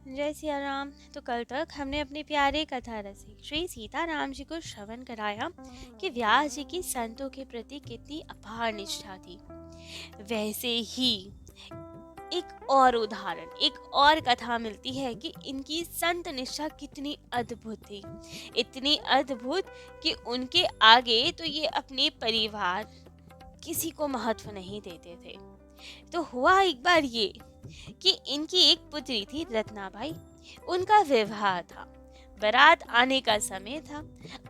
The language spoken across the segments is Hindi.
जय सिया राम। तो कल तक हमने अपने प्यारे कथा रसिक श्री सीताराम जी को श्रवण कराया कि व्यास जी की संतों के प्रति कितनी अपार निष्ठा थी। वैसे ही एक और उदाहरण, एक और कथा मिलती है कि इनकी संत निष्ठा कितनी अद्भुत थी। इतनी अद्भुत कि उनके आगे तो ये अपने परिवार किसी को महत्व नहीं देते थे। तो हुआ एक बार ये कि इनकी एक पुत्री थी रत्नाबाई। उनका विवाह था, बारात आने का समय था।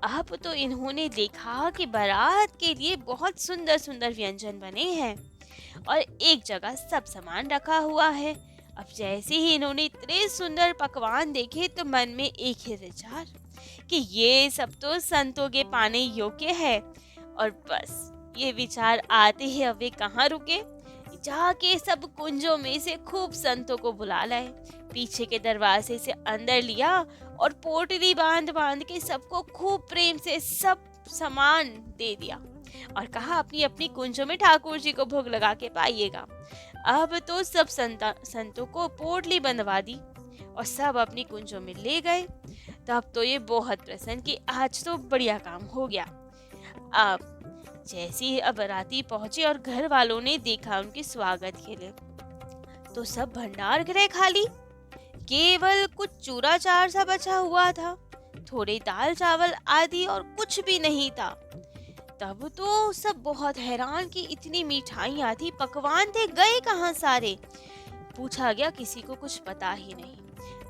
अब तो इन्होंने देखा कि बारात के लिए बहुत सुंदर सुंदर व्यंजन बने हैं और एक जगह सब सामान रखा हुआ है। अब जैसे ही इन्होंने इतने सुंदर पकवान देखे तो मन में एक ही विचार कि ये सब तो संतों के पाने योग्य है। और बस ये विचार आते ही अब वे कहाँ रुके, जाके सब कुंजों में से खूब संतों को बुला लाए, पीछे के दरवाजे से अंदर लिया और पोटली बांध बांध के सबको खूब प्रेम से सब सामान दे दिया और कहा अपनी अपनी कुंजों में ठाकुर जी को भोग लगा के पाइएगा। अब तो सब संतों को पोटली बंधवा दी और सब अपनी कुंजों में ले गए। तब तो ये बहुत प्रसन्न कि आज तो बढ़िया काम हो गया। अब जैसे ही अब बाराती पहुंचे और घर वालों ने देखा उनके स्वागत के लिए, तो सब भंडार गृह खाली, केवल कुछ चूरा चार सा बचा हुआ था, थोड़े दाल चावल आदि और कुछ भी नहीं था। तब तो सब बहुत हैरान कि इतनी मिठाइयाँ थी, पकवान थे, गए कहाँ सारे। पूछा गया, किसी को कुछ पता ही नहीं।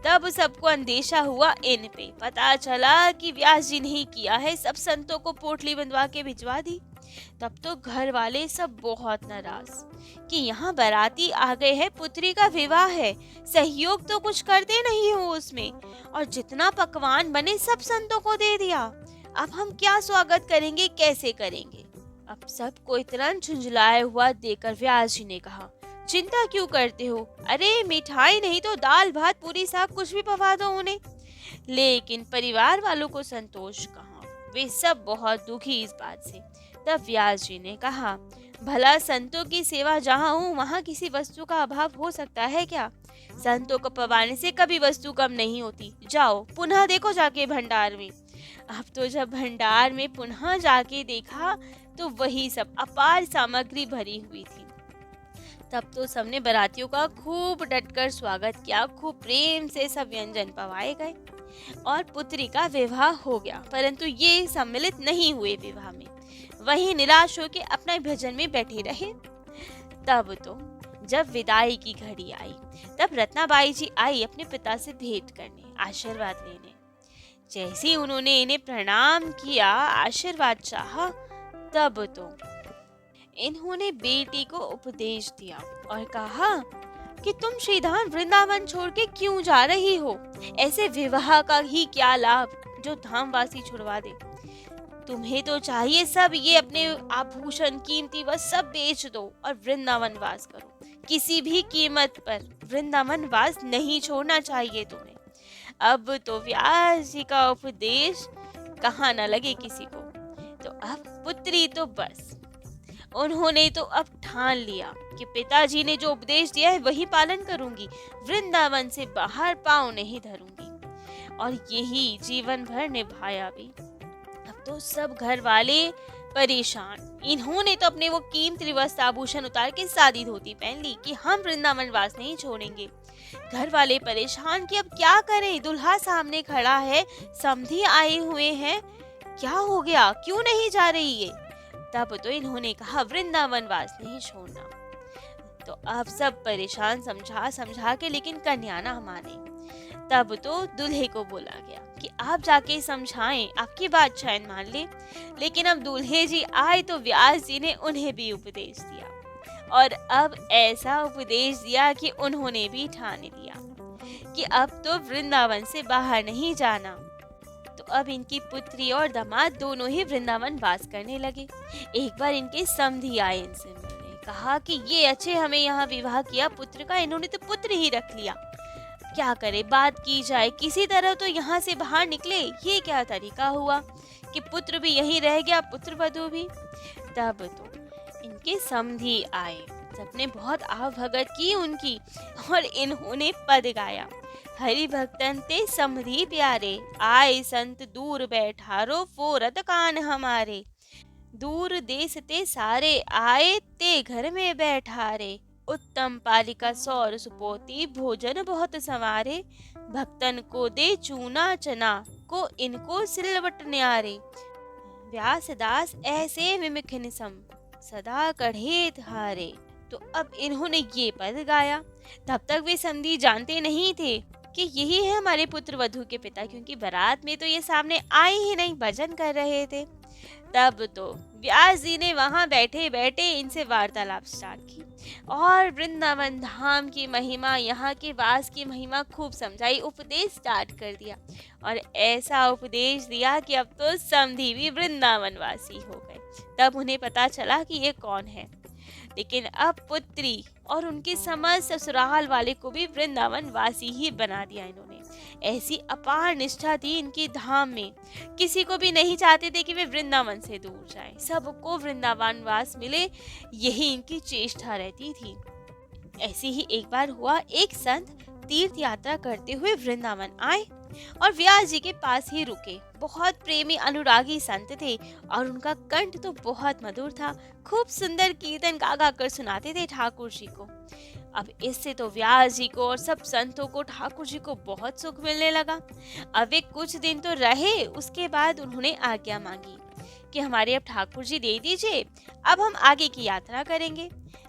तब सबको अंदेशा हुआ, इन पे पता चला कि व्यास जी ने ही किया है, सब संतों को पोटली बंधवा के भिजवा दी। तब तो घर वाले सब बहुत नाराज कि यहाँ बाराती आ गए हैं, पुत्री का विवाह है, सहयोग तो कुछ करते नहीं हो उसमें, और जितना पकवान बने सब संतों को दे दिया। अब हम क्या स्वागत करेंगे, कैसे करेंगे। अब सबको इतना झुंझलाया हुआ देखकर व्यास जी ने कहा, चिंता क्यों करते हो, अरे मिठाई नहीं तो दाल भात पूरी साग कुछ भी पवा दो उन्हें। लेकिन परिवार वालों को संतोष कहाँ, वे सब बहुत दुखी इस बात से। तब व्यास जी ने कहा, भला संतों की सेवा जहाँ हो वहाँ किसी वस्तु का अभाव हो सकता है क्या। संतों को पवाने से कभी वस्तु कम नहीं होती, जाओ पुनः देखो जाके भंडार में। अब तो जब भंडार में पुनः जाके देखा तो वही सब अपार सामग्री भरी हुई थी। तब तो सबने बारातियों का खूब डटकर स्वागत किया, खूब प्रेम से सब व्यंजन पवाए गए और पुत्री का विवाह हो गया। परंतु ये सम्मिलित नहीं हुए विवाह में, वहीं निराश होकर अपना भजन में बैठे रहे। तब तो जब विदाई की घड़ी आई, तब रत्नाबाई जी आई अपने पिता से भेंट करने, आशीर्वाद लेने। जैसे उन्होंने इन्हें प्रणाम किया, आशीर्वाद चाहा, तब तो इन्होंने बेटी को उपदेश दिया और कहा कि तुम श्रीधाम वृंदावन छोड़ के क्यों जा रही हो, ऐसे विवाह का ही क्या लाभ जो धामवासी छुड़वा दे। तुम्हें तो चाहिए सब ये अपने आभूषण कीमती वस्तु सब बेच दो और वृंदावन वास करो, किसी भी कीमत पर वृंदावन वास नहीं छोड़ना चाहिए तुम्हें। अब तो व्यास जी का उपदेश कहाँ न लगे किसी को। तो अब पुत्री तो बस, उन्होंने तो अब ठान लिया कि पिताजी ने जो उपदेश दिया है वही पालन करूंगी, वृंदावन से बाहर पांव नहीं धरूंगी। और यही जीवन भर निभाया भी। अब तो सब घर वाले परेशान, इन्होंने तो अपने वो कीमती वस्त्र आभूषण उतार के सादी धोती पहन ली कि हम वृंदावन वास नहीं छोड़ेंगे। घर वाले परेशान कि अब क्या करें, दुल्हा सामने खड़ा है, समधी आए हुए हैं, क्या हो गया, क्यों नहीं जा रही ये। तब तो इन्होंने कहा वृंदावन वास नहीं छोड़ना। तो अब सब परेशान समझा समझा के, लेकिन कन्या ना माने। तब तो दूल्हे को बोला गया कि आप जाके समझाएं, आपकी बात शायद मान ले। लेकिन अब दूल्हे जी आए तो व्यास जी ने उन्हें भी उपदेश दिया और अब ऐसा उपदेश दिया कि उन्होंने भी ठान लिया कि अब तो वृंदावन से बाहर नहीं जाना। तो अब इनकी पुत्री और दामाद दोनों ही वृंदावन वास करने लगे। एक बार इनके समधी आए इनसे मिलने, कहा कि ये अच्छे हमें यहाँ विवाह किया पुत्र का, इन्होंने तो पुत्र ही रख लिया, क्या करे, बात की जाए, किसी तरह तो यहाँ से बाहर निकले। ये क्या तरीका हुआ कि पुत्र भी यहीं रह गया, पुत्र वधू भी। तब तो इनके समधी आए, सबने बहुत आव भगत की उनकी और इन्होंने पद गाया हरि भक्तन ते समधी प्यारे, आए संत दूर बैठारो, फोरत कान हमारे। दूर देश ते सारे, आए ते घर में बैठारे, उत्तम पालिका सौर सुपोती, भोजन बहुत संवारे। भक्तन को दे चूना चना, को इनको सिलवट न्यारे। व्यासदास ऐसे विमिखिन सम, सदा कढ़े हारे। तो अब इन्होंने ये पद गाया। तब तक वे समधी जानते नहीं थे कि यही है हमारे पुत्र वधू के पिता, क्योंकि बारात में तो ये सामने आए ही नहीं, भजन कर रहे थे। तब तो व्यास जी ने वहां बैठे बैठे इनसे वार्तालाप स्टार्ट की और वृंदावन धाम की महिमा, यहाँ के वास की महिमा खूब समझाई, उपदेश स्टार्ट कर दिया। और ऐसा उपदेश दिया कि अब तो समधी भी वृंदावन वासी हो गए। तब उन्हें पता चला कि ये कौन है। लेकिन अब पुत्री और उनके समस्त ससुराल वाले को भी वृंदावन वासी ही बना दिया इन्होंने। ऐसी अपार निष्ठा थी इनकी धाम में, किसी को भी नहीं चाहते थे कि वे वृंदावन से दूर जाएं, सबको वृंदावन वास मिले, यही इनकी चेष्टा रहती थी। ऐसे ही एक बार हुआ, एक संत तीर्थ यात्रा करते हुए वृंदावन आए और व्यास जी के पास ही रुके। बहुत प्रेमी अनुरागी संत थे और उनका कंठ तो बहुत मधुर था, खूब सुंदर कीर्तन गा गा कर सुनाते थे ठाकुर जी को। अब इससे तो व्यास जी को और सब संतों को, ठाकुर जी को बहुत सुख मिलने लगा। अब वे कुछ दिन तो रहे, उसके बाद उन्होंने आज्ञा मांगी कि हमारे अब ठाकुर जी दे दीजिए, अब हम आगे की यात्रा करेंगे।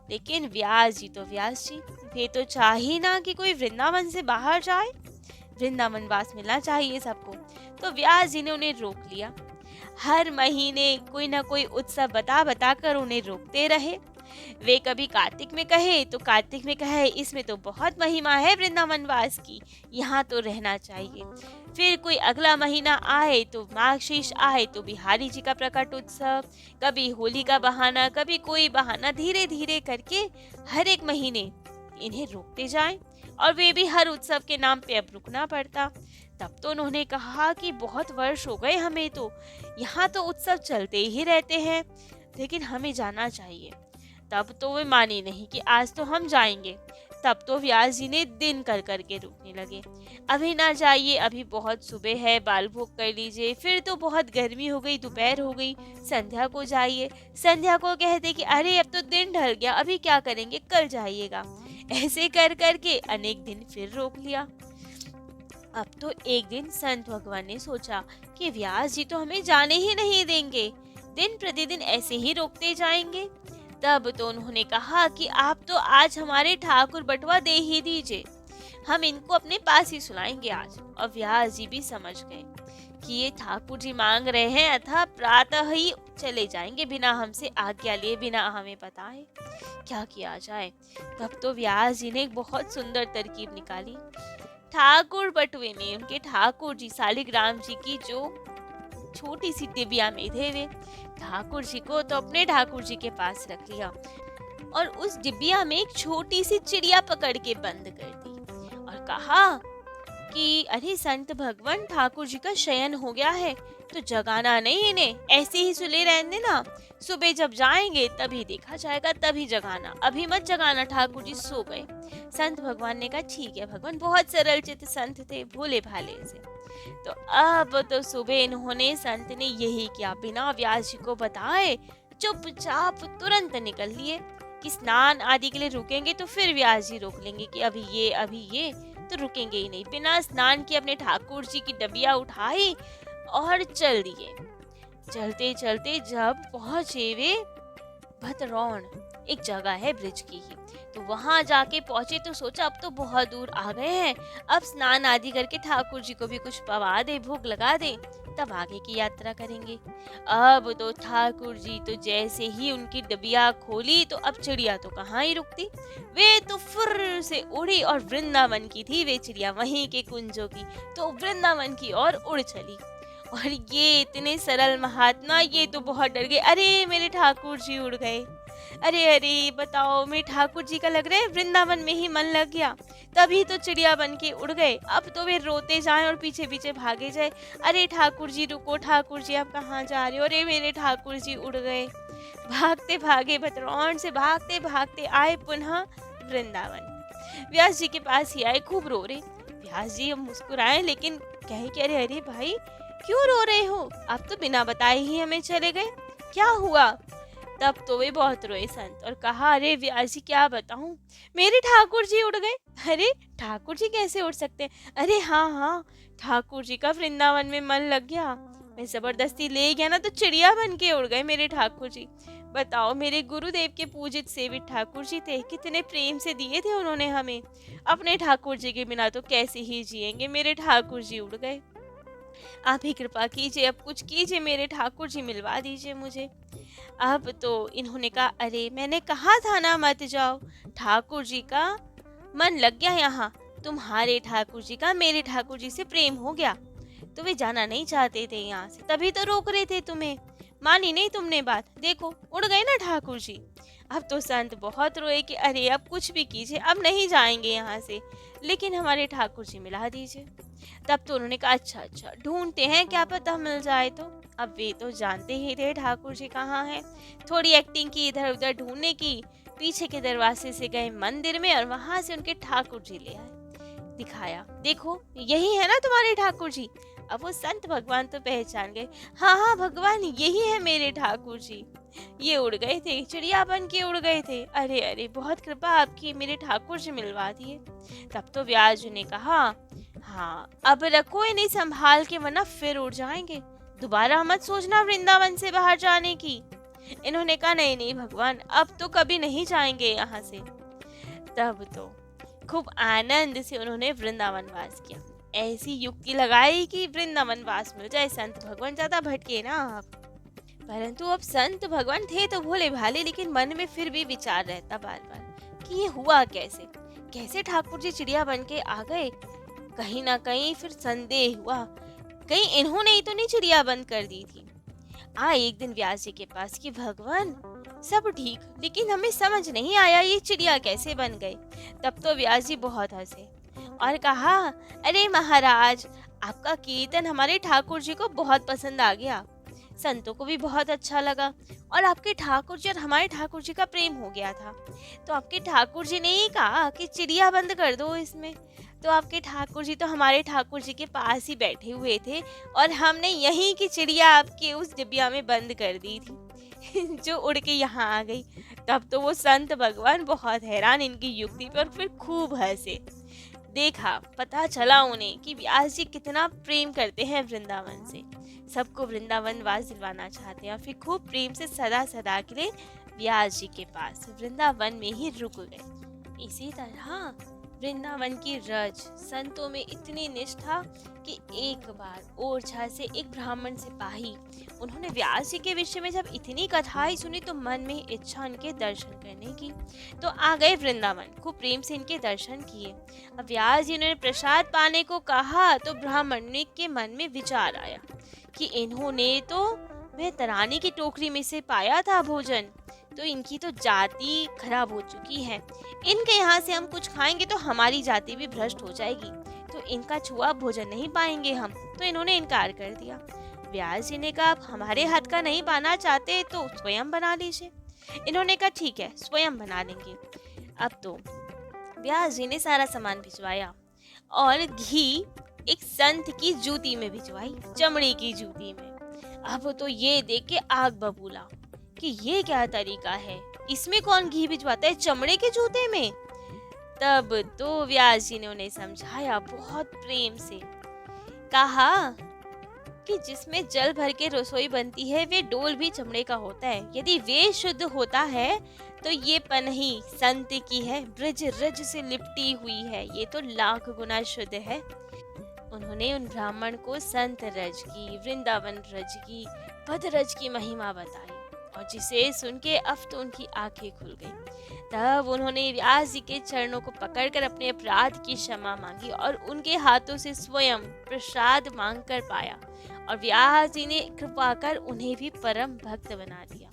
लेकिन व्यास जी, वे तो चाह ही ना कि कोई वृंदावन से बाहर जाए, वृंदावन वास मिलना चाहिए सबको। तो व्यास जी ने उन्हें रोक लिया। हर महीने कोई ना कोई उत्सव बता बता कर उन्हें रोकते रहे। वे कभी कार्तिक में कहे तो कार्तिक में कहे, इसमें तो बहुत महिमा है वृंदावन वास की, यहाँ तो रहना चाहिए। फिर कोई अगला महीना आए तो माघशीर्ष आए तो बिहारी जी का प्रकट उत्सव, कभी होली का बहाना, कभी कोई बहाना, धीरे धीरे करके हर एक महीने इन्हें रोकते जाएं और वे भी हर उत्सव के नाम पे अब रुकना पड़ता। तब तो उन्होंने कहा कि बहुत वर्ष हो गए हमें, तो यहाँ तो उत्सव चलते ही रहते हैं, लेकिन हमें जाना चाहिए। तब तो वे माने नहीं कि आज तो हम जाएंगे। तब तो व्यास जी ने दिन कर करके रुकने लगे। अभी ना जाइए, अभी बहुत सुबह है, बाल भोग कर लीजिए, फिर तो बहुत गर्मी हो गई, दोपहर हो गई, संध्या को जाइए। संध्या को कहते कि अरे अब तो दिन ढल गया, अभी क्या करेंगे, कल जाइएगा। ऐसे कर करके अनेक दिन फिर रोक लिया। अब तो एक दिन संत भगवान ने सोचा कि व्यास जी तो हमें जाने ही नहीं देंगे, दिन प्रतिदिन ऐसे ही रोकते जाएंगे। तब तो उन्होंने कहा कि आप तो आज हमारे ठाकुर बटुआ दे ही दीजिए, हम इनको अपने पास ही सुलाएंगे आज। और व्यास जी भी समझ गए कि ये ठाकुर जी मांग रहे हैं, अतः प्रातः ही चले जाएंगे, बिना हमसे आज्ञा लिए, बिना हमें बताए। क्या किया जाए? तब तो व्यास जी ने एक बहुत सुंदर तरकीब निकाली। ठाकुर बटुए में उनके ठाकुर जी शालिग्राम जी की जो छोटी सी डिबिया में थे, वे ठाकुर जी को तो अपने ठाकुर जी के पास रख लिया और उस डिबिया में एक छोटी सी चिड़िया पकड़ के बंद कर दी और कहा कि अरे संत भगवान, ठाकुर जी का शयन हो गया है, तो जगाना नहीं इन्हें, ऐसे ही सुले रहने देना, सुबह जब जाएंगे तभी देखा जाएगा, तभी जगाना, अभी मत जगाना, ठाकुर जी सो गए। संत भगवान ने कहा ठीक है भगवान, बहुत सरल चित्त संत थे, भोले भाले से। तो अब तो सुबह इन्होंने, संत ने यही किया, बिना व्यास जी को बताए चुपचाप तुरंत निकल लिए कि स्नान आदि के लिए रुकेंगे तो फिर व्यास जी रोक लेंगे कि अभी ये तो रुकेंगे ही नहीं। बिना स्नान किए अपने ठाकुर जी की डबिया उठाई और चल दिए। चलते चलते जब पहुंचे वे भतरौन, एक जगह है ब्रिज की ही, तो वहां जाके पहुंचे तो सोचा अब तो बहुत दूर आ गए हैं, अब स्नान आदि करके ठाकुर जी को भी कुछ पवा दे, भोग लगा दे, तब आगे की यात्रा करेंगे। अब तो ठाकुर जी तो जैसे ही उनकी डबिया खोली तो अब चिड़िया तो कहाँ ही रुकती, वे तो फुर्र से उड़ी और वृंदावन की थी वे चिड़िया, वहीं के कुंजों की, तो वृंदावन की ओर उड़ चली। और ये इतने सरल महात्मा, ये तो बहुत डर गए, अरे मेरे ठाकुर जी उड़ गए, अरे बताओ, मेरे ठाकुर जी का लग रहा है वृंदावन में ही मन लग गया, तभी तो चिड़िया बन के उड़ गए। अब तो वे रोते जाएं और पीछे पीछे भागे जाए, अरे ठाकुर जी रुको, ठाकुर जी आप कहाँ जा रहे हो, अरे मेरे ठाकुर जी उड़ गए। भागते भागे भतरौन से भागते भागते आए पुनः वृंदावन। व्यास जी के पास ही आए, खूब रो रहे। व्यास जी अब मुस्कुराए, लेकिन कहे कि अरे अरे भाई, क्यों रो रहे हो? आप तो बिना बताए ही हमें चले गए, क्या हुआ? तब तो वे बहुत रोए संत और कहा, अरे व्यास जी क्या बताऊं, मेरे ठाकुर जी उड़ गए। अरे ठाकुर जी कैसे उड़ सकते हैं? अरे हाँ हाँ, ठाकुर जी का वृंदावन में मन लग गया, मैं जबरदस्ती ले गया ना, तो चिड़िया बन के उड़ गए मेरे ठाकुर जी। बताओ, मेरे गुरुदेव के पूजित सेवित ठाकुर जी थे, कितने प्रेम से दिए थे उन्होंने हमें। अपने ठाकुर जी के बिना तो कैसे ही जिएंगे, मेरे ठाकुर जी उड़ गए। आप ही कृपा कीजिए, अब कुछ कीजिए, मेरे ठाकुर जी मिलवा दीजिए मुझे। अब तो इन्होंने कहा, अरे मैंने कहा था ना मत जाओ, ठाकुर जी का मन लग गया यहाँ, तुम्हारे ठाकुर जी का मेरे ठाकुर जी से प्रेम हो गया, तो वे जाना नहीं चाहते थे यहाँ से, तभी तो रोक रहे थे तुम्हें, मानी नहीं तुमने बात, देखो उड़ गए ना ठाकुर जी। अब तो संत बहुत रोए कि अरे अब कुछ भी कीजिए, अब नहीं जाएंगे यहाँ से, लेकिन हमारे ठाकुर जी मिला दीजिए। तब तो उन्होंने कहा, अच्छा अच्छा ढूंढते हैं, क्या पता मिल जाए तो। अब वे तो जानते ही थे ठाकुर जी कहाँ हैं, थोड़ी एक्टिंग की इधर उधर ढूंढने की, पीछे के दरवाजे से गए मंदिर में और वहां से उनके ठाकुर जी ले आए, दिखाया, देखो यही है ना तुम्हारे ठाकुर जी। अब वो संत भगवान तो पहचान गए, हाँ हाँ भगवान, यही है मेरे ठाकुर जी, ये उड़ गए थे, चिड़िया बन के उड़ गए थे, अरे अरे बहुत कृपा आपकी, मेरे ठाकुर जी मिलवा दिए। तब तो व्यास जी ने कहा, हाँ अब रखो इन्हें संभाल के, वरना फिर उड़ जाएंगे, दोबारा मत सोचना वृंदावन से बाहर जाने की। इन्होंने कहा, नहीं नहीं भगवान, अब तो कभी नहीं जाएंगे यहाँ से। तब तो खूब आनंद से उन्होंने वृंदावन वास किया, ऐसी युक्ति लगाई कि वृंदावन वास मिल जाए, संत भगवान ज्यादा भटके ना आप। परंतु अब संत भगवान थे तो भोले भाले, लेकिन मन में फिर भी विचार रहता बार बार कि ये हुआ कैसे, कैसे ठाकुर जी चिड़िया बन के आ गए। कहीं ना कहीं फिर संदेह हुआ, कहीं इन्होंने ही तो नहीं चिड़िया बंद कर दी थी। एक दिन व्यास जी के पास कि भगवान सब ठीक, लेकिन हमें समझ नहीं आया ये चिड़िया कैसे बन गए। तब तो व्यास जी बहुत हंसे और कहा, अरे महाराज, आपका कीर्तन हमारे ठाकुर जी को बहुत पसंद आ गया, संतों को भी बहुत अच्छा लगा, और आपके ठाकुर जी और हमारे ठाकुर जी का प्रेम हो गया था, तो आपके ठाकुर जी ने ही कहा कि चिड़िया बंद कर दो इसमें। तो आपके ठाकुर जी तो हमारे ठाकुर जी के पास ही बैठे हुए थे, और हमने यहीं की चिड़िया आपके उस डिबिया में बंद कर दी थी जो उड़ के यहाँ आ गई। तब तो वो संत भगवान बहुत हैरान इनकी युक्ति पर, फिर खूब हंसे। देखा, पता चला उन्हें कि व्यास जी कितना प्रेम करते हैं वृंदावन से, सबको वृंदावन वास दिलवाना चाहते हैं, और फिर खूब प्रेम से सदा सदा के लिए व्यास जी के पास वृंदावन में ही रुक गए। इसी तरह वृंदावन की रज संतों में इतनी निष्ठा कि एक बार ओरछा से एक ब्राह्मण सिपाही, उन्होंने व्यास जी के विषय में जब इतनी कथाएं सुनी तो मन में इच्छा इनके दर्शन करने की, तो आ गए वृंदावन, खूब प्रेम से इनके दर्शन किए। अब व्यास जी ने प्रसाद पाने को कहा तो ब्राह्मण के मन में विचार आया कि इन्होंने तो वह तरानी की टोकरी में से पाया था भोजन, तो इनकी तो जाति खराब हो चुकी है, इनके यहाँ से हम कुछ खाएंगे तो हमारी जाति भी भ्रष्ट हो जाएगी, तो इनका छुआ भोजन नहीं पाएंगे हम, तो इन्होंने इनकार कर दिया। व्यास जी ने कहा, आप हमारे हाथ का नहीं पाना चाहते तो स्वयं बना लीजिए। इन्होंने कहा, ठीक है, स्वयं बना लेंगे। अब तो व्यास जी ने सारा सामान भिजवाया और घी एक संत की जूती में भिजवाई, चमड़े की जूती में। अब तो ये देख के आग बबूला कि ये क्या तरीका है, इसमें कौन घी भिजवाता है चमड़े के जूते में। तब तो व्यास जी ने उन्हें समझाया बहुत प्रेम से, कहा कि जिसमें जल भर के रसोई बनती है वे डोल भी चमड़े का होता है, यदि वे शुद्ध होता है तो ये पनही संत की है, ब्रज रज से लिपटी हुई है, ये तो लाख गुना शुद्ध है। उन्होंने उन ब्राह्मण को संत रज की, वृंदावन रज की, पद रज की महिमा बताई, और जिसे सुन के अब तो उनकी आंखें खुल गई। तब उन्होंने व्यास जी के चरणों को पकड़कर अपने अपराध की क्षमा मांगी और उनके हाथों से स्वयं प्रसाद मांग कर पाया, और व्यास जी ने कृपा कर उन्हें भी परम भक्त बना दिया।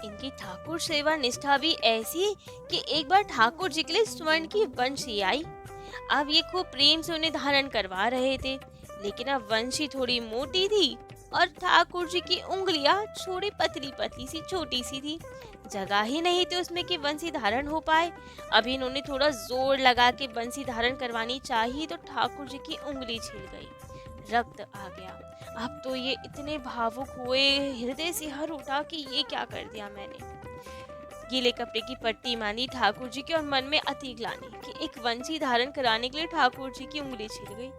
इनकी ठाकुर सेवा निष्ठा भी ऐसी कि एक बार ठाकुर जी के लिए स्वर्ण की वंशी आई। अब ये खूब प्रेम से उन्हें धारण करवा रहे थे, लेकिन अब वंशी थोड़ी मोटी थी और ठाकुर जी की उंगलियां थोड़ी पतली पतली सी छोटी सी थी, जगह ही नहीं थी उसमें कि बंसी धारण हो पाए। अभी इन्होंने थोड़ा जोर लगा के बंसी धारण करवानी चाहिए तो ठाकुर जी की उंगली छिल गई, रक्त आ गया। अब तो ये इतने भावुक हुए, हृदय से हर उठा कि ये क्या कर दिया मैंने। गीले कपड़े की पट्टी मानी ठाकुर जी की और मन में अति ग्लानि कि एक वंशी धारण कराने के लिए ठाकुर जी की उंगली छिल गई।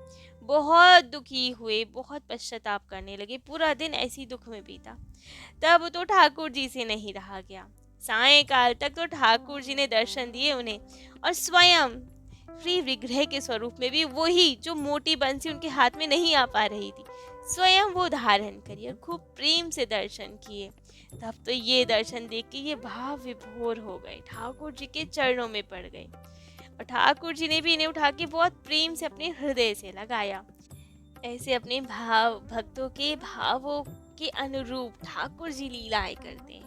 बहुत दुखी हुए, बहुत पश्चाताप करने लगे। पूरा दिन ऐसी दुख में बीता। तब तो ठाकुर जी से नहीं रहा गया। सायंकाल तक तो ठाकुर जी ने दर्शन दिए उन्हें, और स्वयं श्री विग्रह के स्वरूप में भी वही जो मोटी बंसी उनके हाथ में नहीं आ पा रही थी, स्वयं वो धारण करी और खूब प्रेम से दर्शन किए। तब तो ये दर्शन देख के ये भाव विभोर हो गए, ठाकुर जी के चरणों में पड़ गए, और ठाकुर जी ने भी इन्हें उठा के बहुत प्रेम से अपने हृदय से लगाया। ऐसे अपने भाव भक्तों के भावों के अनुरूप ठाकुर जी लीलाएं करते हैं।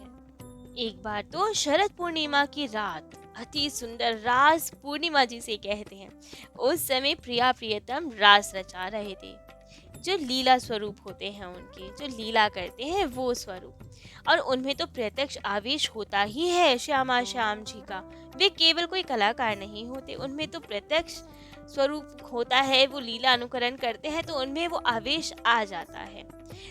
एक बार तो शरद पूर्णिमा की रात, अति सुंदर रास पूर्णिमा जिसे कहते हैं, उस समय प्रिया प्रियतम रास रचा रहे थे। जो लीला स्वरूप होते हैं उनके, जो लीला करते हैं वो स्वरूप, और उनमें तो प्रत्यक्ष आवेश होता ही है श्यामा श्याम जी का। वे केवल कोई कलाकार नहीं होते, उनमें तो प्रत्यक्ष स्वरूप होता है। वो लीला अनुकरण करते हैं तो उनमें वो आवेश आ जाता है।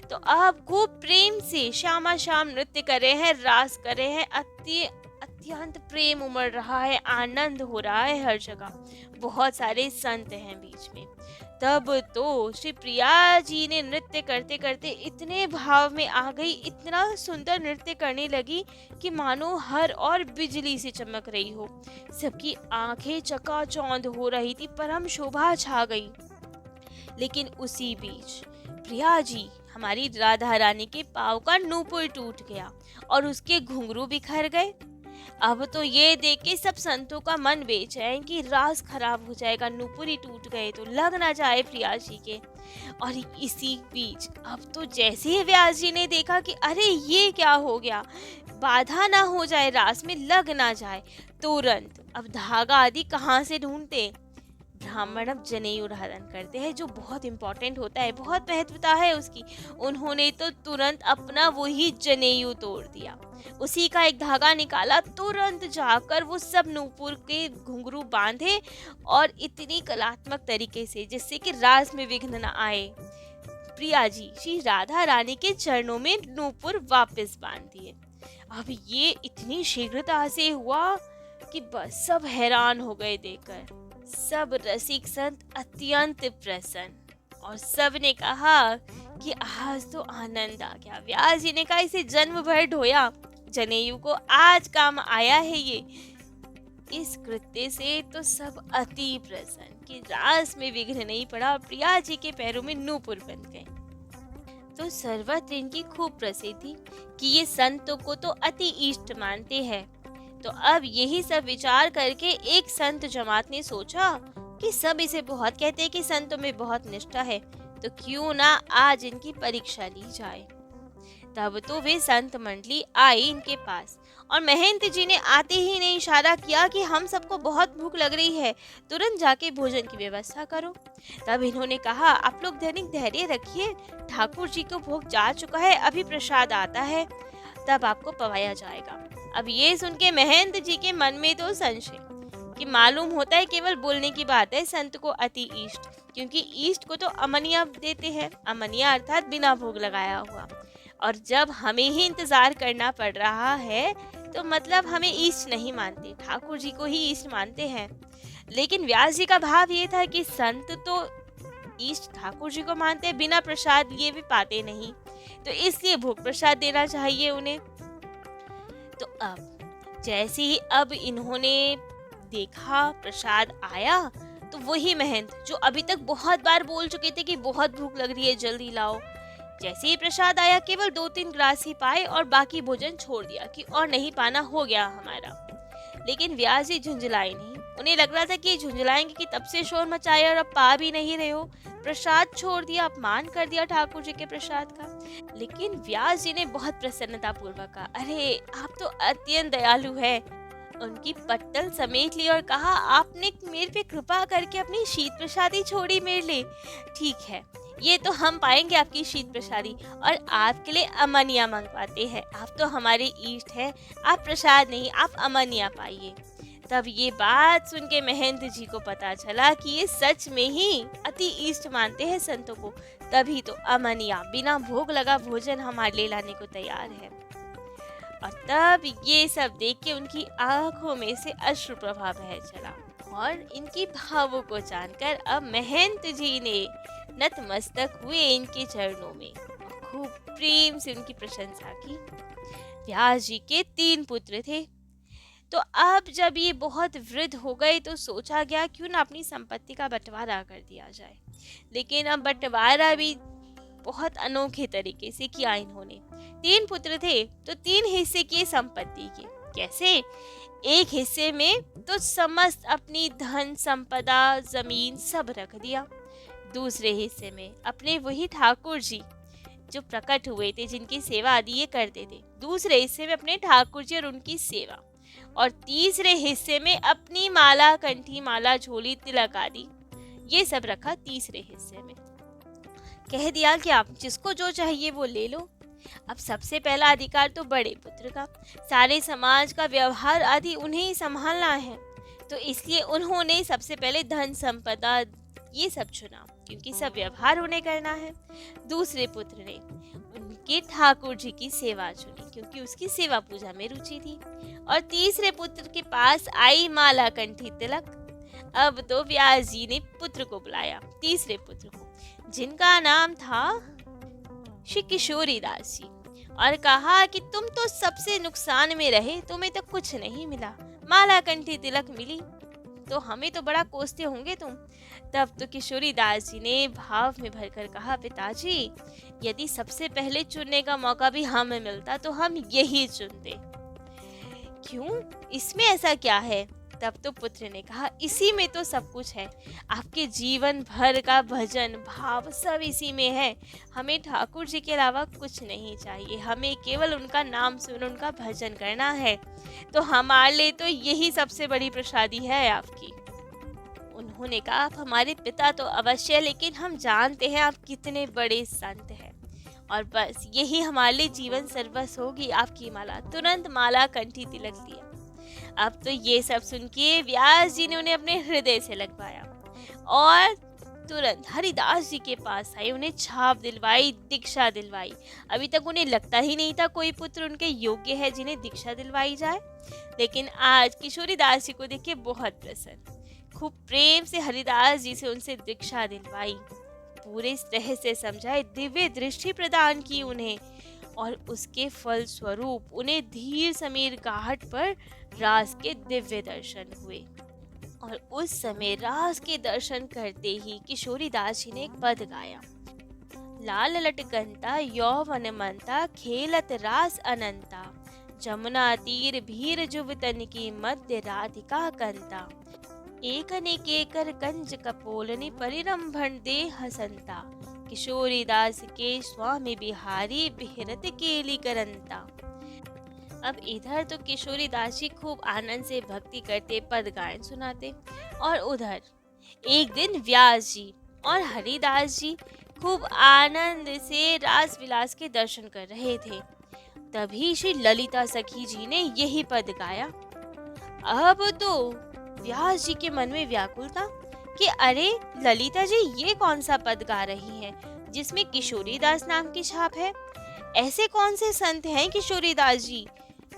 तो अब खूब प्रेम से श्यामा श्याम नृत्य कर रहे हैं, रास कर रहे हैं, अत्यंत प्रेम उमड़ रहा है, आनंद हो रहा है हर जगह। बहुत सारे संत हैं बीच में। तब तो श्री प्रिया जी ने नृत्य करते करते इतने भाव में आ गई, इतना सुंदर नृत्य करने लगी कि मानो हर और बिजली से चमक रही हो। सबकी आंखें चकाचौंध हो रही थी, परम शोभा छा गई। लेकिन उसी बीच प्रिया जी, हमारी राधा रानी के पाँव का नूपुर टूट गया और उसके घुंघरू बिखर गए। अब तो ये देख के सब संतों का मन बेचैन कि रास खराब हो जाएगा, नूपुर ही टूट गए तो लग ना जाए प्रिया जी के। और इसी बीच अब तो जैसे ही व्यास जी ने देखा कि अरे ये क्या हो गया, बाधा ना हो जाए, रास में लग ना जाए, तुरंत अब धागा आदि कहाँ से ढूंढते। ब्राह्मण अब जनेऊ धारण करते हैं, जो बहुत इंपॉर्टेंट होता है, बहुत महत्वता है उसकी। उन्होंने तो तुरंत अपना वही जनेऊ तोड़ दिया, उसी का एक धागा निकाला, तुरंत जाकर वो सब नूपुर के घुंघरू बांधे, और इतनी कलात्मक तरीके से जिससे कि रास में विघ्न न आए। प्रिया जी श्री राधा रानी के चरणों में नूपुर वापस बांध दिए। अब ये इतनी शीघ्रता से हुआ कि बस सब हैरान हो गए देखकर। सब रसिक संत अत्यंत प्रसन्न, और सब ने कहा कि आज तो आनंद आ गया। व्यास जी ने कहा इसे जन्म भर ढोया, जनेऊ को आज काम आया है ये। इस कृत्य से तो सब अति प्रसन्न कि रास में विघ्न नहीं पड़ा और प्रिया जी के पैरों में नूपुर बन गए। तो सर्वत्र इनकी खूब प्रसिद्धि कि ये संतों को तो अति इष्ट मानते हैं। तो अब यही सब विचार करके एक संत जमात ने सोचा कि सब इसे बहुत कहते हैं कि संतों में बहुत निष्ठा है, तो क्यों ना आज इनकी परीक्षा ली जाए। तब तो वे संत मंडली आई इनके पास, और महंत जी ने आते ही ने इशारा किया कि हम सबको बहुत भूख लग रही है, तुरंत जाके भोजन की व्यवस्था करो। तब इन्होंने कहा आप लोग धैर्य रखिए, ठाकुर जी को भोग जा चुका है, अभी प्रसाद आता है तब आपको पवाया जाएगा। अब ये सुन के महंत जी के मन में तो संशय कि मालूम होता है केवल बोलने की बात है, संत को अति इष्ट, क्योंकि इष्ट को तो अमनिया देते हैं, अमनिया अर्थात बिना भोग लगाया हुआ। और जब हमें ही इंतजार करना पड़ रहा है तो मतलब हमें इष्ट नहीं मानते, ठाकुर जी को ही इष्ट मानते हैं। लेकिन व्यास जी का भाव ये था कि संत तो इष्ट ठाकुर जी को मानते हैं, बिना प्रसाद लिए भी पाते नहीं, तो इसलिए भोग प्रसाद देना चाहिए उन्हें। तो अब जैसे ही अब इन्होंने देखा प्रसाद आया, तो वही महंत जो अभी तक बहुत बार बोल चुके थे कि बहुत भूख लग रही है जल्दी लाओ, जैसे ही प्रसाद आया केवल 2-3 ग्लास ही पाए और बाकी भोजन छोड़ दिया कि और नहीं पाना, हो गया हमारा। लेकिन व्यास जी झुंझलाए नहीं, उन्हें लग रहा था कि झुंझलाएंगे कि तब से शोर मचाया और अब पा भी नहीं रहे हो, प्रसाद छोड़ दिया, अपमान कर दिया ठाकुर जी के प्रसाद का। लेकिन व्यास जी ने बहुत प्रसन्नता पूर्वक कहा अरे आप तो अत्यंत दयालु है। उनकी पट्टल समेट ली और कहा आपने मेरे पे कृपा करके अपनी शीत प्रसादी छोड़ी मेरे लिए, ठीक है ये तो हम पाएंगे आपकी शीत प्रसादी और आपके लिए अमनिया मंगवाते हैं। आप तो हमारे इष्ट हैं, आप प्रसाद नहीं, आप अमनिया पाइए। तब ये बात सुन के महंत जी को पता चला कि ये सच में ही अति इष्ट मानते हैं संतों को। तभी तो अमनिया बिना भोग लगा भोजन हमारे लिए लाने को तैयार है। और तब ये सब देख के उनकी आंखों में से अश्रु प्रवाह बह चला और इनकी भावों को जानकर अब महंत जी ने नतमस्तक हुए इनके चरणों में और खूब प्रेम से उनकी प्रशंसा की। व्यास जी के 3 पुत्र थे, तो अब जब ये बहुत वृद्ध हो गए तो सोचा गया क्यों ना अपनी संपत्ति का बंटवारा कर दिया जाए। लेकिन अब बंटवारा भी बहुत अनोखे तरीके से किया इन्होंने। 3 पुत्र थे तो 3 हिस्से किए संपत्ति के। कैसे? एक हिस्से में तो समस्त अपनी धन संपदा जमीन सब रख दिया। दूसरे हिस्से में अपने वही ठाकुर जी जो प्रकट हुए थे, जिनकी सेवा आदि ये करते थे, दूसरे हिस्से में अपने ठाकुर जी और उनकी सेवा, और तीसरे हिस्से में अपनी माला, कंठी माला, झोली, तिलक आदि ये सब रखा तीसरे हिस्से में। कह दिया कि आप जिसको जो चाहिए वो ले लो। अब सबसे पहला अधिकार तो बड़े पुत्र का, सारे समाज का व्यवहार आदि उन्हें ही संभालना है, तो इसलिए उन्होंने सबसे पहले धन संपदा ये सब चुना, क्योंकि सब व्यवहार उन्हें करना है। दूसरे पुत्र ने उनके ठाकुर जी की सेवा चुनी, क्योंकि उसकी सेवा पूजा में रुचि थी। और तीसरे पुत्र के पास आई माला, कंठी, तिलक। अब तो व्यास जी ने पुत्र को बुलाया, तीसरे पुत्र को, जिनका नाम था श्री किशोरी दास जी, और कहा कि तुम तो सबसे नुकसान में रहे, तुम्हें तो कुछ नहीं मिला, माला, कंठी, तिलक मिली, तो हमें तो बड़ा कोसते होंगे तुम। तब तो किशोरी दास जी ने भाव में भरकर कहा, पिताजी, यदि सबसे पहले चुनने का मौका भी हमें मिलता तो हम यही चुनते। क्यों? इसमें ऐसा क्या है? तब तो पुत्र ने कहा, इसी में तो सब कुछ है, आपके जीवन भर का भजन भाव सब इसी में है। हमें ठाकुर जी के अलावा कुछ नहीं चाहिए, हमें केवल उनका नाम सुन, उनका भजन करना है, तो हमारे लिए तो यही सबसे बड़ी प्रसादी है आपकी। उन्होंने कहा, आप हमारे पिता तो अवश्य, लेकिन हम जानते हैं आप कितने बड़े संत हैं, और बस यही हमारे लिए जीवन सर्वस्व होगी आपकी माला। तुरंत माला, कंठी, तिलक दिया। अब तो ये सब सुन के व्यास जी ने उन्हें अपने हृदय से लगवाया और तुरंत हरिदास जी के पास आई, उन्हें छाप दिलवाई, दीक्षा दिलवाई। अभी तक उन्हें लगता ही नहीं था कोई पुत्र उनके योग्य है जिन्हें दीक्षा दिलवाई जाए, लेकिन आज किशोरी दास जी को देख के बहुत प्रसन्न, खूब प्रेम से हरिदास जी से उनसे दीक्षा दिलवाई, पूरे तरह से समझाए, दिव्य दृष्टि प्रदान की उन्हें, और उसके फल स्वरूप उन्हें धीर समीर घाट पर रास के दिव्य दर्शन हुए। और उस समय रास के दर्शन करते ही किशोरी दास जी ने एक पद गाया, लाल लटकंता यौवन मंता, खेलत रास अनंता, जमुना तीर भीर जुवतन की मध्य राधिका कंता, एक अनेके कर कंज कपोलनि परिरंभण दे हसंता, किशोरी दास के स्वामी बिहारी बिहरत केली करंता। अब इधर तो किशोरी दास जी खूब आनंद से भक्ति करते, पद गायन सुनाते, और उधर एक दिन व्यास जी और हरिदास जी खूब आनंद से रास विलास के दर्शन कर रहे थे। तभी श्री ललिता सखी जी ने यही पद गाया। अब तो व्यास जी के मन में व्याकुलता कि अरे ललिता जी, ये कौन सा पद गा रही हैं जिसमें किशोरी दास नाम की छाप है? ऐसे कौन से संत हैं किशोरी दास जी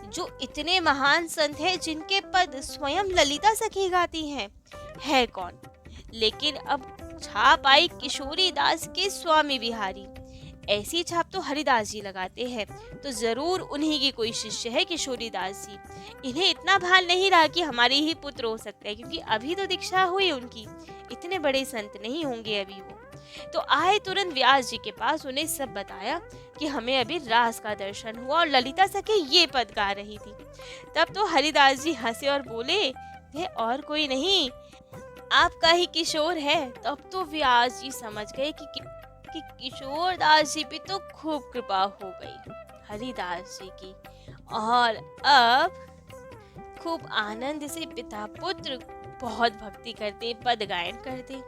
जो इतने महान संत हैं जिनके पद स्वयं ललिता सखी गाती हैं? है कौन? लेकिन अब छाप आई किशोरी दास के स्वामी बिहारी। ऐसी छाप तो हरिदास जी लगाते हैं, तो जरूर उन्हीं की कोई शिष्य है किशोरी दास जी। इन्हें इतना भान नहीं रहा कि हमारे ही पुत्र हो सकते हैं, क्योंकि अभी तो दीक्षा हुई उनकी, इतने बड़े संत नहीं होंगे अभी वो। तो आए तुरंत व्यास जी के पास, उन्हें सब बताया कि हमें अभी रास का दर्शन हुआ और ललिता सखी ये पद गा रही थी। तब तो हरिदास जी हंसे और बोले, ये और कोई नहीं, आपका ही किशोर है। तब तो व्यास जी समझ गए कि किशोर दास जी पे तो खूब कृपा हो गई हरिदास जी की, और अब खूब आनंद से पिता पुत्र बहुत भक्ति करते, पद गायन करते।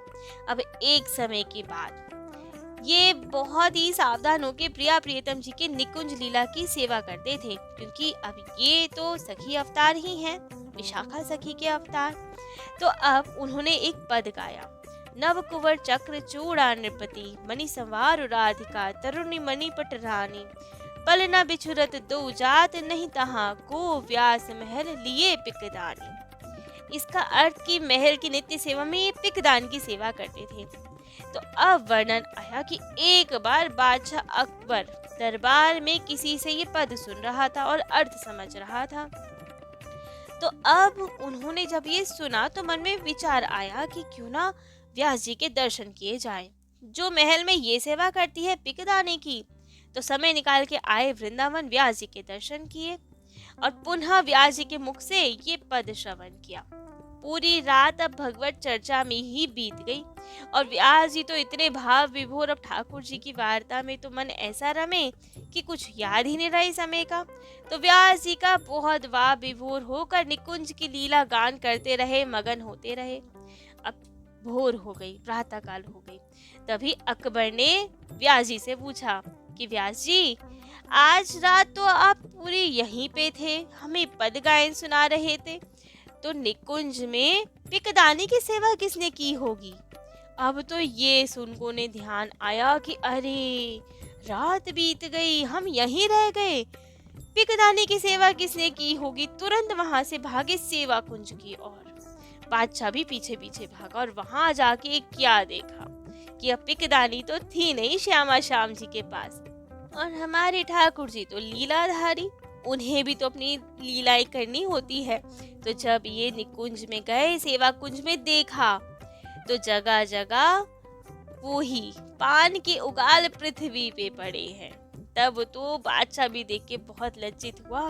अब एक समय के बाद ये बहुत ही सावधान होकर प्रिया प्रियतम जी के निकुंज लीला की सेवा करते थे, क्योंकि अब ये तो सखी अवतार ही हैं, विशाखा सखी के अवतार। तो अब उन्होंने एक पद गाया। नव कुंवर चक्र चूड़ा नृपति, मणि संवार राधिका, तरुणी मणि पट रानी, पल न बिछुरत दो जात, नहीं तहाँ को व्यास महल लिए पिकदानी। इसका अर्थ कि महल की नित्य सेवा में ये पिकदान की सेवा करते थे। तो अब वर्णन आया कि एक बार बादशाह अकबर दरबार में किसी से ये पद सुन रहा था और अर्थ समझ रहा था। तो अब उन्होंने जब ये सुना तो मन में विचार आया कि क्यों ना व्यास जी के दर्शन किए जाएं। जो महल में ये सेवा करती है पिकदाने की, तो समय निकाल के आए वृंदावन, व्यास जी के दर्शन किए और पुनः व्यास जी के मुख से ये पद श्रवण किया। पूरी रात अब भगवत चर्चा में ही बीत गई और व्यास जी तो इतने भाव विभोर, अब ठाकुर जी की वार्ता में तो मन ऐसा रमे कि कुछ याद ही नहीं रहा समय का। तो व्यास जी का बहुत भाव विभोर होकर निकुंज की लीला गान करते रहे, मगन होते रहे। अब भोर हो गई, प्रातः काल हो गई। तभी अकबर ने व्यास जी से पूछा कि व्यास जी, आज रात तो आप पूरी यहीं पे थे, हमें पद गायन सुना रहे थे, तो निकुंज में पिकदानी की सेवा किसने की होगी? अब तो ये सुन को ने ध्यान आया कि अरे रात बीत गई, हम यहीं रह गए, पिकदानी की सेवा किसने की होगी। तुरंत वहां से भागे सेवा कुंज की ओर। बादशाह भी पीछे पीछे भागा और वहां जाके क्या देखा कि अब पिकदानी तो थी नहीं श्यामा श्याम जी के पास, और हमारे ठाकुर जी तो लीलाधारी, उन्हें भी तो अपनी लीलाएं करनी होती है। तो जब ये निकुंज में गए, सेवा कुंज में देखा, तो जगह जगह वो ही पान के उगाल पृथ्वी पे पड़े हैं। तब तो बादशाह भी देख के बहुत लज्जित हुआ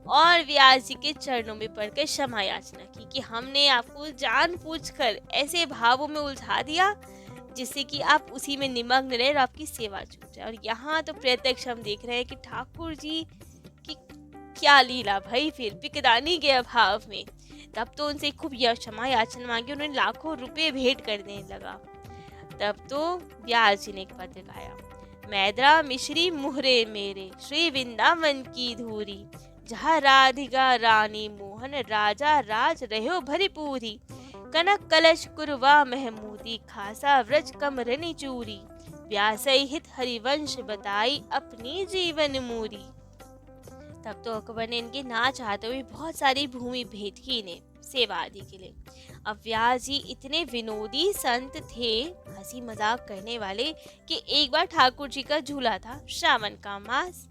और व्यास जी के चरणों में पड़कर क्षमा याचना की कि हमने आपको जानबूझकर ऐसे भावों में उलझा दिया जिससे कि आप उसी में निमग्न रहे और आपकी सेवा छूट जाए। और यहाँ तो प्रत्यक्ष हम देख रहे हैं कि ठाकुर जी की क्या लीला भाई, फिर पिकदानी के अभाव में। तब तो उनसे खूब क्षमा याचना मांगी, उन्होंने लाखों रुपए भेंट करने लगा। तब तो व्यास जी ने एक पद गाया। मैद्रा मिश्री मुहरे मेरे, श्री वृंदावन की धूरी, जहाँ राधिका रानी मोहन, राजा राज रहो भरीपूरी, कनक कलश कुरवा महमूदी, खासा व्रज कमरनी चूरी, व्यासई हित हरिवंश बताई, अपनी जीवन मूरी। तब तो अकबर ने इनके ना चाहते हुए बहुत सारी भूमि भेंट की इन्हें सेवा आदि के लिए। अब व्यास जी इतने विनोदी संत थे, हंसी मजाक करने वाले, कि एक बार ठाकुर जी का झूला था, श्रावण का मास,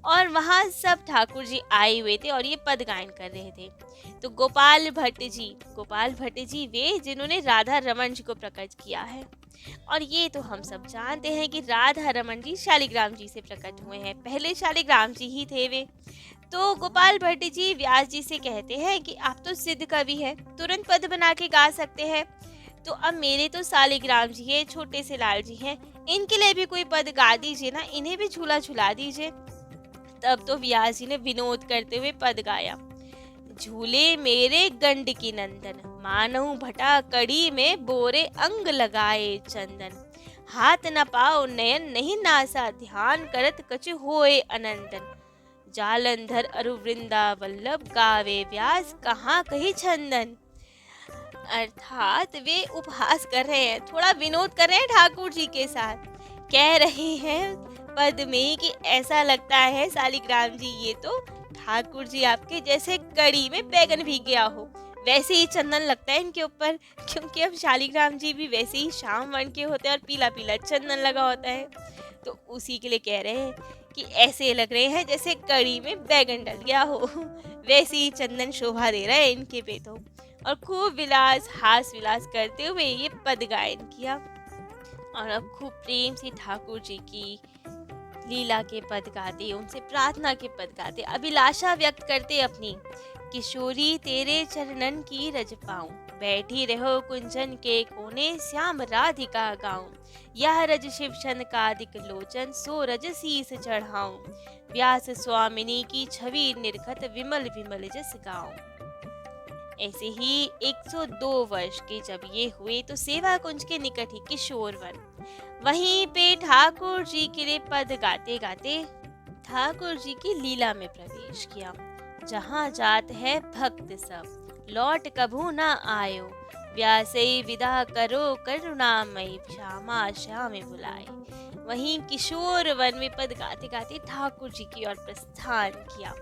और वहाँ सब ठाकुर जी आए हुए थे और ये पद गायन कर रहे थे। तो गोपाल भट्ट जी वे जिन्होंने राधा रमन जी को प्रकट किया है। और ये तो हम सब जानते हैं कि राधा रमन जी शालिग्राम जी से प्रकट हुए हैं, पहले शालिग्राम जी ही थे वे। तो गोपाल भट्ट जी व्यास जी से कहते हैं कि आप तो सिद्ध कवि हैं, तुरंत पद बना के गा सकते हैं, तो अब मेरे तो शालिग्राम जी है, छोटे से लाल जी हैं, इनके लिए भी कोई पद गा दीजिए ना, इन्हें भी झूला झुला दीजिए। तब तो व्यास जी ने विनोद करते हुए पद गाया। झूले मेरे गंड की नंदन, मानऊ भटा कड़ी में बोरे अंग लगाए चंदन, हाथ न पाओ नयन नहीं नासा, ध्यान करत कछु होए अनंतन, जालंधर अरु वृंदा वल्लभ, गावे व्यास कहाँ कही छंदन। अर्थात वे उपहास कर रहे हैं, थोड़ा विनोद कर रहे हैं ठाकुर जी के साथ, कह रहे हैं पद में कि ऐसा लगता है शालिग्राम जी ये तो ठाकुर जी आपके जैसे कड़ी में बैगन भीग गया हो, वैसे ही चंदन लगता है इनके ऊपर, क्योंकि अब शालिग्राम जी भी वैसे ही श्याम वर्ण के होते हैं और पीला पीला चंदन लगा होता है। तो उसी के लिए कह रहे हैं कि ऐसे लग रहे हैं जैसे कड़ी में बैगन डल गया हो, वैसे ही चंदन शोभा दे रहा है इनके पे तो। और खूब विलास हास विलास करते हुए ये पद गायन किया और अब खूब प्रेम से ठाकुर जी की लीला के पद गाते, उनसे प्रार्थना के पद गाते, अभिलाषा व्यक्त करते अपनी। किशोरी तेरे चरणन की रज पाऊं, बैठी रहो कुंजन के कोने, श्याम राधिका गाऊं, यह रज शिव शनकादिक लोचन, सो रज शीस चढ़ाऊं, व्यास स्वामिनी की छवि निर्खत, विमल विमल जस गाऊं। ऐसे ही 102 वर्ष के जब ये हुए तो सेवा कुंज के निकट ही किशोर वन, वहीं पे ठाकुर जी के लिए पद गाते गाते ठाकुर जी की लीला में प्रवेश किया। जहाँ जात है भक्त सब, लौट कभू ना आयो, व्यासे विदा करो करुणामयी, श्यामा श्याम बुलाए। वहीं किशोर वन में पद गाते गाते ठाकुर जी की ओर प्रस्थान किया।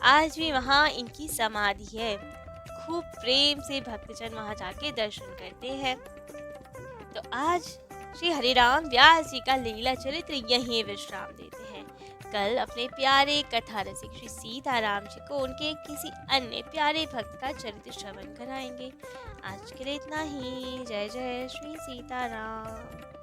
आज भी वहाँ इनकी समाधि है। खूब प्रेम से भक्तजन वहाँ जाके दर्शन करते हैं। तो आज श्री हरिराम व्यास जी का लीला चरित्र यहीं विश्राम देते हैं। कल अपने प्यारे कथा रसिक श्री सीताराम जी को उनके किसी अन्य प्यारे भक्त का चरित्र श्रवण कराएंगे। आज के लिए इतना ही। जय जय श्री सीताराम।